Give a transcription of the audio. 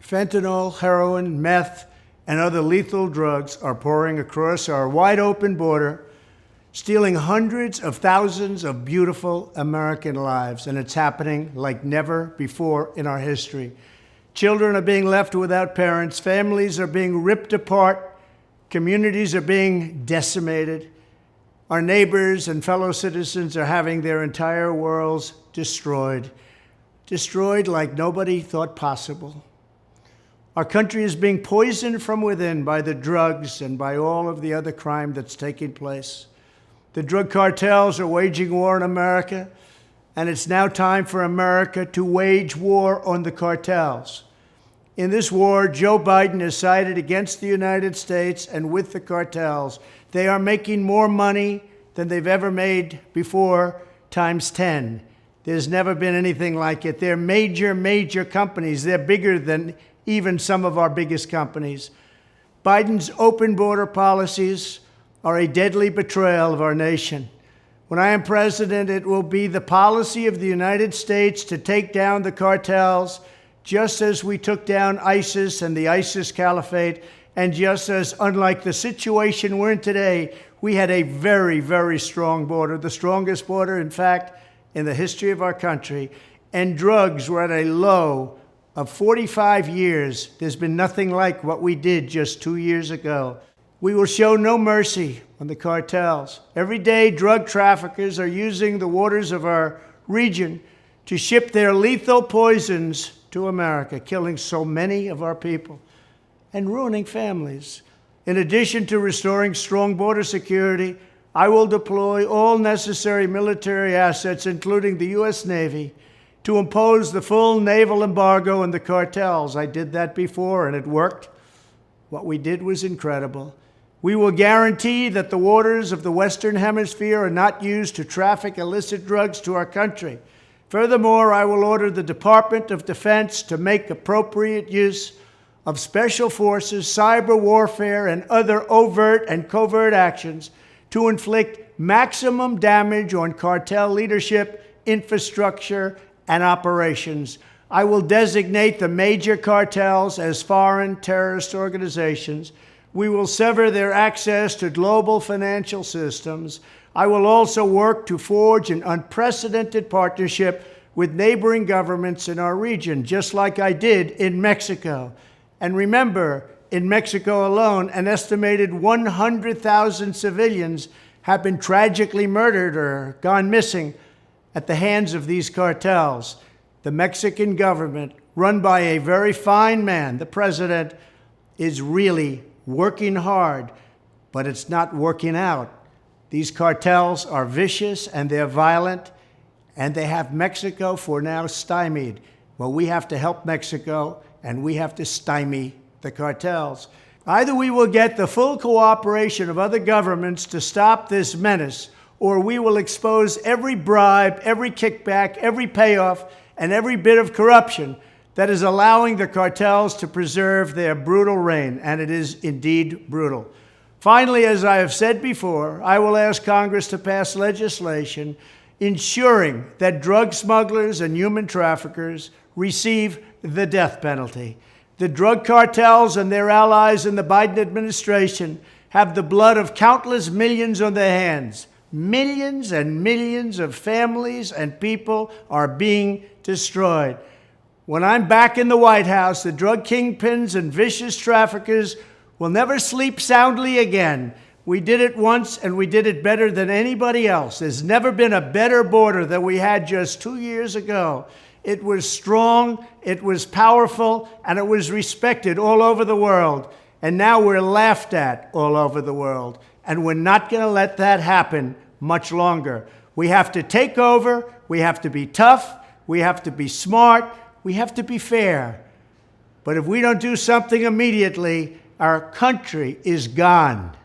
Fentanyl, heroin, meth, and other lethal drugs are pouring across our wide-open border, stealing hundreds of thousands of beautiful American lives, and it's happening like never before in our history. Children are being left without parents, families are being ripped apart, communities are being decimated. Our neighbors and fellow citizens are having their entire worlds destroyed like nobody thought possible. Our country is being poisoned from within by the drugs and by all of the other crime that's taking place. The drug cartels are waging war in America, and it's now time for America to wage war on the cartels. In this war, Joe Biden has sided against the United States and with the cartels. They are making more money than they've ever made before, times 10. There's never been anything like it. They're major companies. They're bigger than even some of our biggest companies. Biden's open border policies are a deadly betrayal of our nation. When I am president, it will be the policy of the United States to take down the cartels, just as we took down ISIS and the ISIS caliphate, and just as, unlike the situation we're in today, we had a very strong border, the strongest border, in fact, in the history of our country, and drugs were at a low of 45 years. There's been nothing like what we did just 2 years ago. We will show no mercy on the cartels. Every day, drug traffickers are using the waters of our region to ship their lethal poisons to America, killing so many of our people and ruining families. In addition to restoring strong border security, I will deploy all necessary military assets, including the U.S. Navy, to impose the full naval embargo on the cartels. I did that before, and it worked. What we did was incredible. We will guarantee that the waters of the Western Hemisphere are not used to traffic illicit drugs to our country. Furthermore, I will order the Department of Defense to make appropriate use of special forces, cyber warfare, and other overt and covert actions to inflict maximum damage on cartel leadership, infrastructure, and operations. I will designate the major cartels as foreign terrorist organizations. We will sever their access to global financial systems. I will also work to forge an unprecedented partnership with neighboring governments in our region, just like I did in Mexico. And remember, in Mexico alone, an estimated 100,000 civilians have been tragically murdered or gone missing at the hands of these cartels. The Mexican government, run by a very fine man, the president, is really working hard, but it's not working out. These cartels are vicious and they're violent, and they have Mexico for now stymied. Well, we have to help Mexico, and we have to stymie the cartels. Either we will get the full cooperation of other governments to stop this menace, or we will expose every bribe, every kickback, every payoff, and every bit of corruption that is allowing the cartels to preserve their brutal reign, and it is indeed brutal. Finally, as I have said before, I will ask Congress to pass legislation ensuring that drug smugglers and human traffickers receive the death penalty. The drug cartels and their allies in the Biden administration have the blood of countless millions on their hands. Millions and millions of families and people are being destroyed. When I'm back in the White House, the drug kingpins and vicious traffickers will never sleep soundly again. We did it once, and we did it better than anybody else. There's never been a better border than we had just 2 years ago. It was strong, it was powerful, and it was respected all over the world. And now we're laughed at all over the world. And we're not going to let that happen much longer. We have to take over, we have to be tough, we have to be smart, we have to be fair. But if we don't do something immediately, our country is gone.